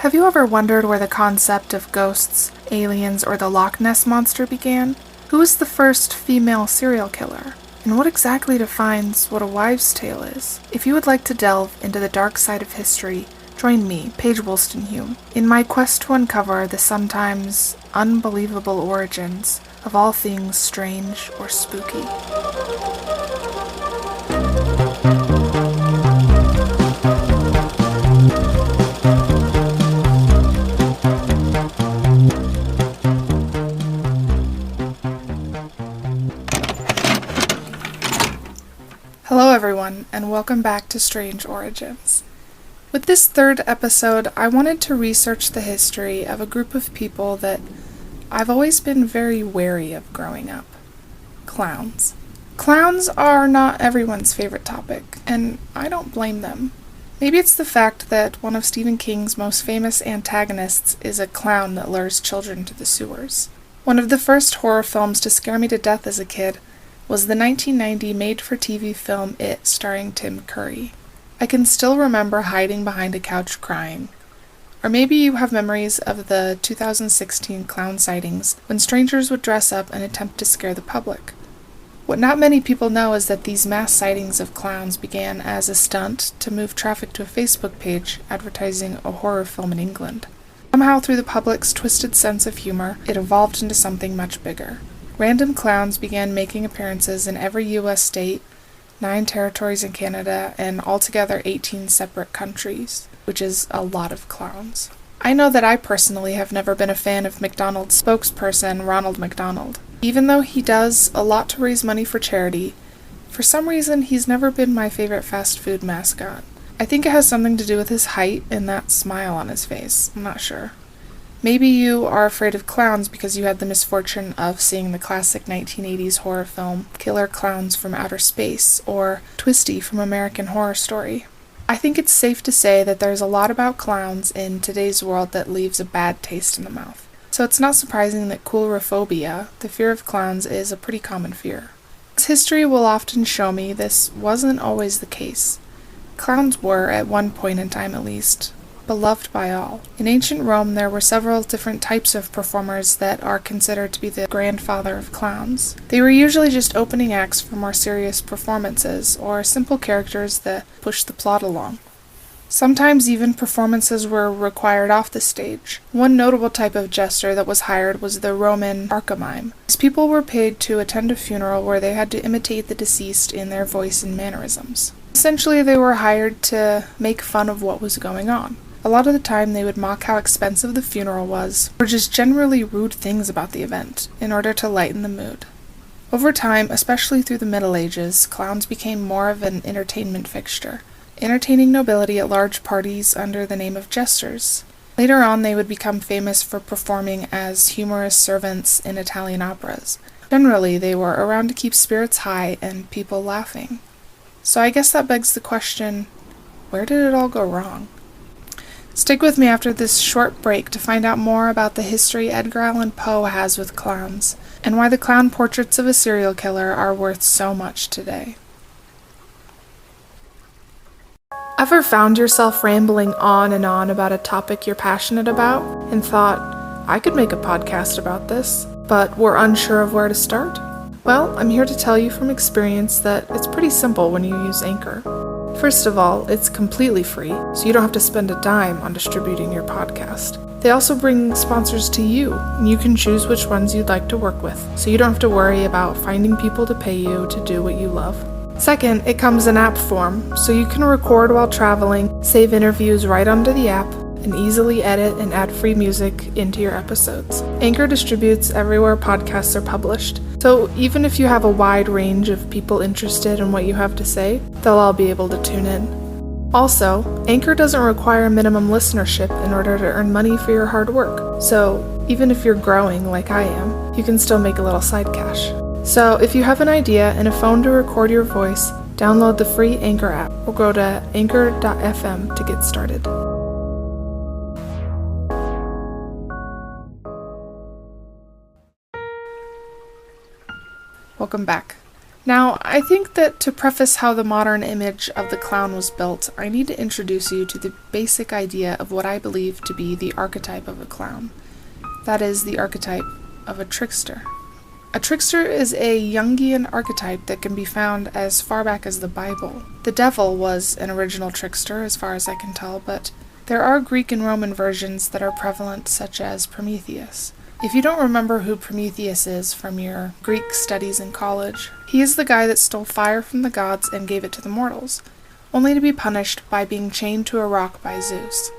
Have you ever wondered where the concept of ghosts, aliens, or the Loch Ness Monster began? Who was the first female serial killer? And what exactly defines what a wives' tale is? If you would like to delve into the dark side of history, join me, Paige Wolstenhume, in my quest to uncover the sometimes unbelievable origins of all things strange or spooky. Hello everyone, and welcome back to Strange Origins. With this third episode, I wanted to research the history of a group of people that I've always been very wary of growing up. Clowns. Clowns are not everyone's favorite topic, and I don't blame them. Maybe it's the fact that one of Stephen King's most famous antagonists is a clown that lures children to the sewers. One of the first horror films to scare me to death as a kid was the 1990 made-for-TV film It, starring Tim Curry. I can still remember hiding behind a couch crying. Or maybe you have memories of the 2016 clown sightings when strangers would dress up and attempt to scare the public. What not many people know is that these mass sightings of clowns began as a stunt to move traffic to a Facebook page advertising a horror film in England. Somehow, through the public's twisted sense of humor, it evolved into something much bigger. Random clowns began making appearances in every U.S. state, 9 territories in Canada, and altogether 18 separate countries, which is a lot of clowns. I know that I personally have never been a fan of McDonald's spokesperson Ronald McDonald. Even though he does a lot to raise money for charity, for some reason he's never been my favorite fast food mascot. I think it has something to do with his height and that smile on his face. I'm not sure. Maybe you are afraid of clowns because you had the misfortune of seeing the classic 1980s horror film Killer Clowns from Outer Space, or Twisty from American Horror Story. I think it's safe to say that there's a lot about clowns in today's world that leaves a bad taste in the mouth. So it's not surprising that coulrophobia, the fear of clowns, is a pretty common fear. As history will often show me, this wasn't always the case. Clowns were, at one point in time at least, beloved by all. In ancient Rome, there were several different types of performers that are considered to be the grandfather of clowns. They were usually just opening acts for more serious performances, or simple characters that pushed the plot along. Sometimes even performances were required off the stage. One notable type of jester that was hired was the Roman archimime. These people were paid to attend a funeral where they had to imitate the deceased in their voice and mannerisms. Essentially, they were hired to make fun of what was going on. A lot of the time they would mock how expensive the funeral was, or just generally rude things about the event, in order to lighten the mood. Over time, especially through the Middle Ages, clowns became more of an entertainment fixture, entertaining nobility at large parties under the name of jesters. Later on, they would become famous for performing as humorous servants in Italian operas. Generally, they were around to keep spirits high and people laughing. So I guess that begs the question, where did it all go wrong? Stick with me after this short break to find out more about the history Edgar Allan Poe has with clowns, and why the clown portraits of a serial killer are worth so much today. Ever found yourself rambling on and on about a topic you're passionate about, and thought, I could make a podcast about this, but were unsure of where to start? Well, I'm here to tell you from experience that it's pretty simple when you use Anchor. First of all, it's completely free, so you don't have to spend a dime on distributing your podcast. They also bring sponsors to you, and you can choose which ones you'd like to work with, so you don't have to worry about finding people to pay you to do what you love. Second, it comes in app form, so you can record while traveling, save interviews right onto the app, and easily edit and add free music into your episodes. Anchor distributes everywhere podcasts are published, so even if you have a wide range of people interested in what you have to say, they'll all be able to tune in. Also, Anchor doesn't require minimum listenership in order to earn money for your hard work, so even if you're growing like I am, you can still make a little side cash. So if you have an idea and a phone to record your voice, download the free Anchor app or go to anchor.fm to get started. Welcome back. Now, I think that to preface how the modern image of the clown was built, I need to introduce you to the basic idea of what I believe to be the archetype of a clown. That is, the archetype of a trickster. A trickster is a Jungian archetype that can be found as far back as the Bible. The devil was an original trickster, as far as I can tell, but there are Greek and Roman versions that are prevalent, such as Prometheus. If you don't remember who Prometheus is from your Greek studies in college, he is the guy that stole fire from the gods and gave it to the mortals, only to be punished by being chained to a rock by Zeus.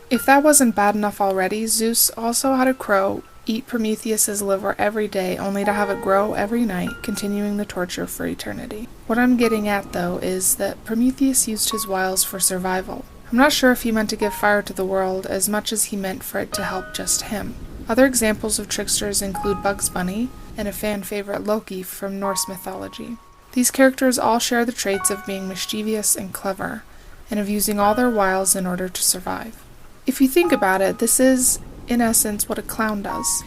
If that wasn't bad enough already, Zeus also had a crow eat Prometheus's liver every day, only to have it grow every night, continuing the torture for eternity. What I'm getting at, though, is that Prometheus used his wiles for survival. I'm not sure if he meant to give fire to the world as much as he meant for it to help just him. Other examples of tricksters include Bugs Bunny and a fan favorite Loki from Norse mythology. These characters all share the traits of being mischievous and clever, and of using all their wiles in order to survive. If you think about it, this is, in essence, what a clown does.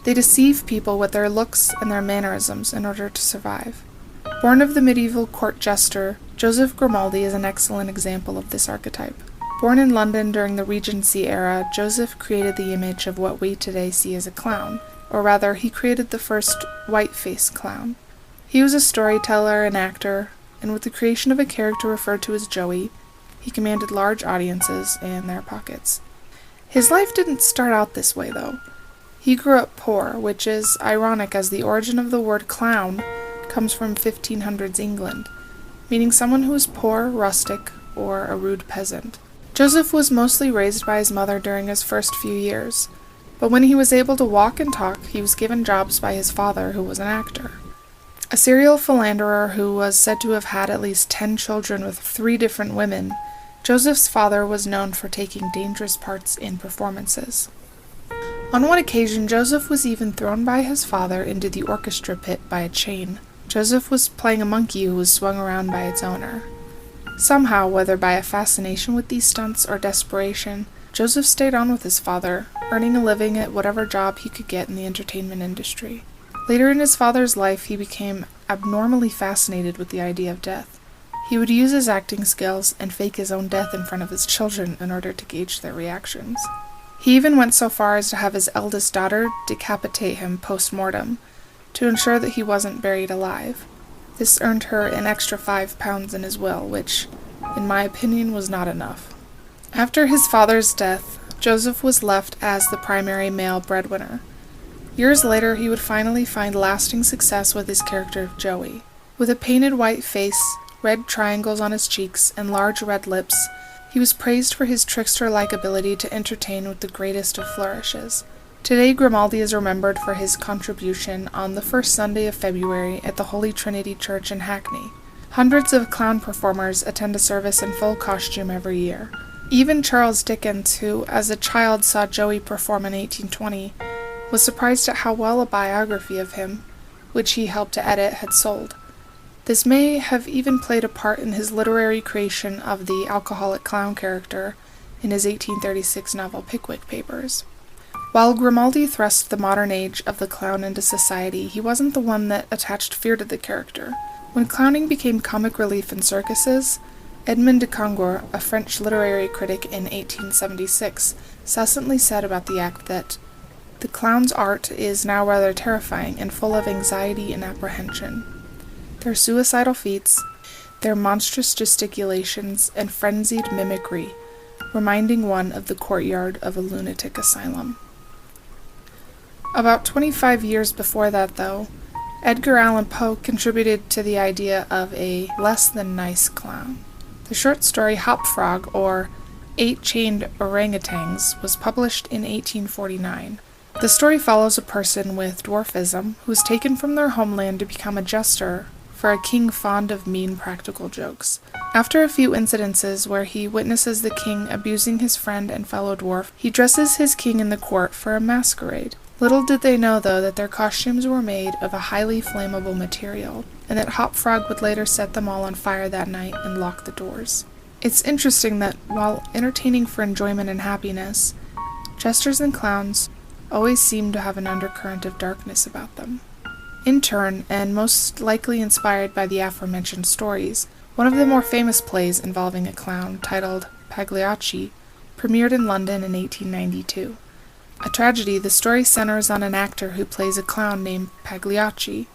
They deceive people with their looks and their mannerisms in order to survive. Born of the medieval court jester, Joseph Grimaldi is an excellent example of this archetype. Born in London during the Regency era, Joseph created the image of what we today see as a clown, or rather, he created the first white-faced clown. He was a storyteller and actor, and with the creation of a character referred to as Joey, he commanded large audiences and their pockets. His life didn't start out this way, though. He grew up poor, which is ironic as the origin of the word clown comes from 1500s England, meaning someone who is poor, rustic, or a rude peasant. Joseph was mostly raised by his mother during his first few years, but when he was able to walk and talk, he was given jobs by his father, who was an actor. A serial philanderer who was said to have had at least 10 children with 3 different women, Joseph's father was known for taking dangerous parts in performances. On one occasion, Joseph was even thrown by his father into the orchestra pit by a chain. Joseph was playing a monkey who was swung around by its owner. Somehow, whether by a fascination with these stunts or desperation, Joseph stayed on with his father, earning a living at whatever job he could get in the entertainment industry. Later in his father's life, he became abnormally fascinated with the idea of death. He would use his acting skills and fake his own death in front of his children in order to gauge their reactions. He even went so far as to have his eldest daughter decapitate him post-mortem, to ensure that he wasn't buried alive. This earned her an extra 5 pounds in his will, which, in my opinion, was not enough. After his father's death, Joseph was left as the primary male breadwinner. Years later, he would finally find lasting success with his character of Joey. With a painted white face, red triangles on his cheeks, and large red lips, he was praised for his trickster-like ability to entertain with the greatest of flourishes. Today, Grimaldi is remembered for his contribution on the first Sunday of February at the Holy Trinity Church in Hackney. Hundreds of clown performers attend a service in full costume every year. Even Charles Dickens, who as a child saw Joey perform in 1820, was surprised at how well a biography of him, which he helped to edit, had sold. This may have even played a part in his literary creation of the alcoholic clown character in his 1836 novel Pickwick Papers. While Grimaldi thrust the modern age of the clown into society, he wasn't the one that attached fear to the character. When clowning became comic relief in circuses, Edmond de Congour, a French literary critic in 1876, succinctly said about the act that the clown's art is now rather terrifying and full of anxiety and apprehension. Their suicidal feats, their monstrous gesticulations, and frenzied mimicry, reminding one of the courtyard of a lunatic asylum. About 25 years before that, though, Edgar Allan Poe contributed to the idea of a less-than-nice clown. The short story Hop Frog, or 8 Chained Orangutans, was published in 1849. The story follows a person with dwarfism who is taken from their homeland to become a jester for a king fond of mean practical jokes. After a few incidences where he witnesses the king abusing his friend and fellow dwarf, he dresses his king in the court for a masquerade. Little did they know, though, that their costumes were made of a highly flammable material, and that Hop Frog would later set them all on fire that night and lock the doors. It's interesting that, while entertaining for enjoyment and happiness, jesters and clowns always seem to have an undercurrent of darkness about them. In turn, and most likely inspired by the aforementioned stories, one of the more famous plays involving a clown, titled Pagliacci, premiered in London in 1892. A tragedy, the story centers on an actor who plays a clown named Pagliacci.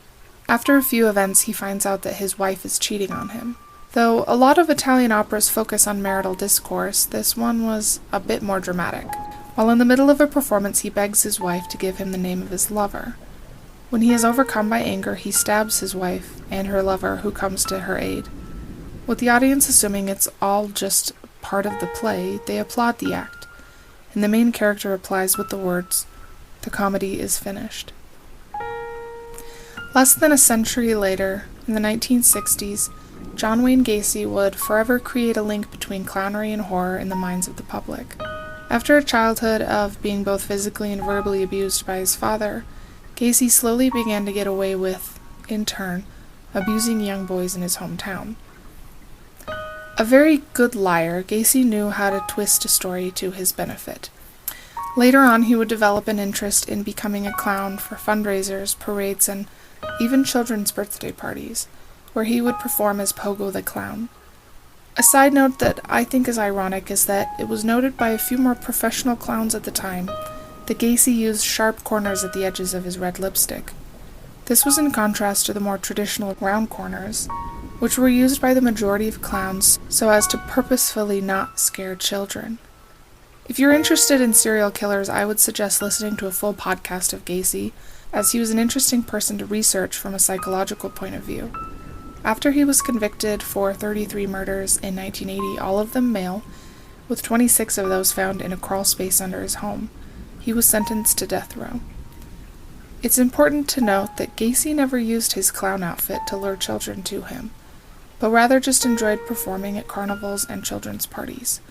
After a few events, he finds out that his wife is cheating on him. Though a lot of Italian operas focus on marital discourse, this one was a bit more dramatic. While in the middle of a performance, he begs his wife to give him the name of his lover. When he is overcome by anger, he stabs his wife and her lover, who comes to her aid. With the audience assuming it's all just part of the play, they applaud the act, and the main character replies with the words, "The comedy is finished." Less than a century later, in the 1960s, John Wayne Gacy would forever create a link between clownery and horror in the minds of the public. After a childhood of being both physically and verbally abused by his father, Gacy slowly began to get away with, in turn, abusing young boys in his hometown. A very good liar, Gacy knew how to twist a story to his benefit. Later on, he would develop an interest in becoming a clown for fundraisers, parades, and even children's birthday parties, where he would perform as Pogo the Clown. A side note that I think is ironic is that it was noted by a few more professional clowns at the time that Gacy used sharp corners at the edges of his red lipstick. This was in contrast to the more traditional round corners, which were used by the majority of clowns so as to purposefully not scare children. If you're interested in serial killers, I would suggest listening to a full podcast of Gacy, as he was an interesting person to research from a psychological point of view. After he was convicted for 33 murders in 1980, all of them male, with 26 of those found in a crawl space under his home, he was sentenced to death row. It's important to note that Gacy never used his clown outfit to lure children to him, but rather just enjoyed performing at carnivals and children's parties.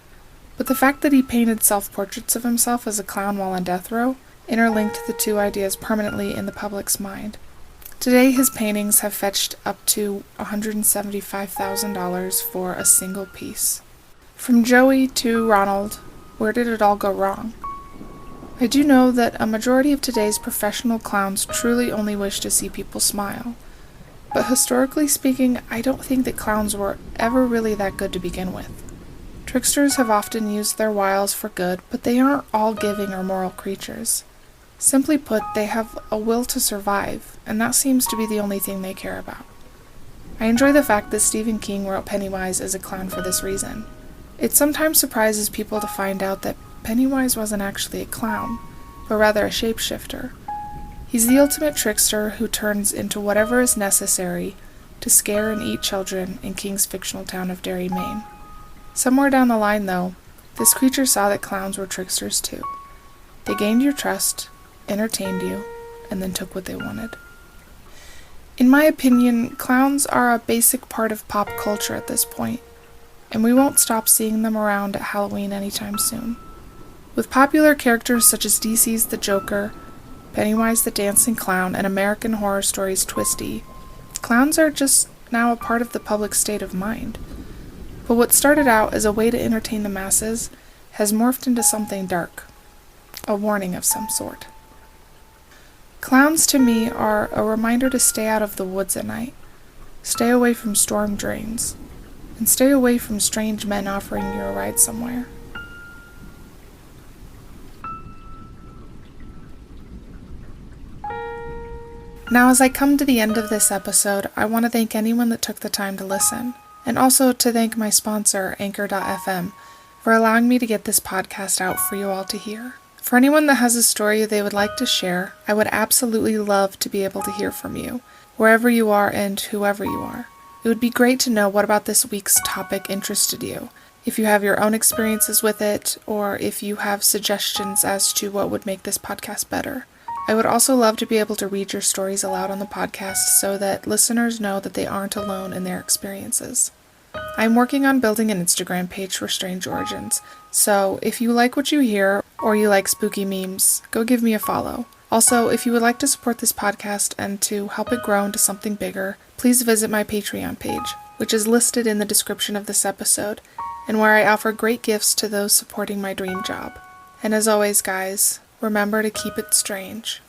But the fact that he painted self-portraits of himself as a clown while on death row interlinked the two ideas permanently in the public's mind. Today, his paintings have fetched up to $175,000 for a single piece. From Joey to Ronald, where did it all go wrong? I do know that a majority of today's professional clowns truly only wish to see people smile. But historically speaking, I don't think that clowns were ever really that good to begin with. Tricksters have often used their wiles for good, but they aren't all giving or moral creatures. Simply put, they have a will to survive, and that seems to be the only thing they care about. I enjoy the fact that Stephen King wrote Pennywise as a clown for this reason. It sometimes surprises people to find out that Pennywise wasn't actually a clown, but rather a shapeshifter. He's the ultimate trickster who turns into whatever is necessary to scare and eat children in King's fictional town of Derry, Maine. Somewhere down the line, though, this creature saw that clowns were tricksters too. They gained your trust, entertained you, and then took what they wanted. In my opinion, clowns are a basic part of pop culture at this point, and we won't stop seeing them around at Halloween anytime soon. With popular characters such as DC's The Joker, Pennywise the Dancing Clown, and American Horror Story's Twisty, clowns are just now a part of the public state of mind. But what started out as a way to entertain the masses has morphed into something dark, a warning of some sort. Clowns to me are a reminder to stay out of the woods at night, stay away from storm drains, and stay away from strange men offering you a ride somewhere. Now, as I come to the end of this episode, I want to thank anyone that took the time to listen, and also to thank my sponsor, Anchor.fm, for allowing me to get this podcast out for you all to hear. For anyone that has a story they would like to share, I would absolutely love to be able to hear from you, wherever you are and whoever you are. It would be great to know what about this week's topic interested you, if you have your own experiences with it, or if you have suggestions as to what would make this podcast better. I would also love to be able to read your stories aloud on the podcast so that listeners know that they aren't alone in their experiences. I'm working on building an Instagram page for Strange Origins, so if you like what you hear or you like spooky memes, go give me a follow. Also, if you would like to support this podcast and to help it grow into something bigger, please visit my Patreon page, which is listed in the description of this episode, and where I offer great gifts to those supporting my dream job. And as always, guys, remember to keep it strange.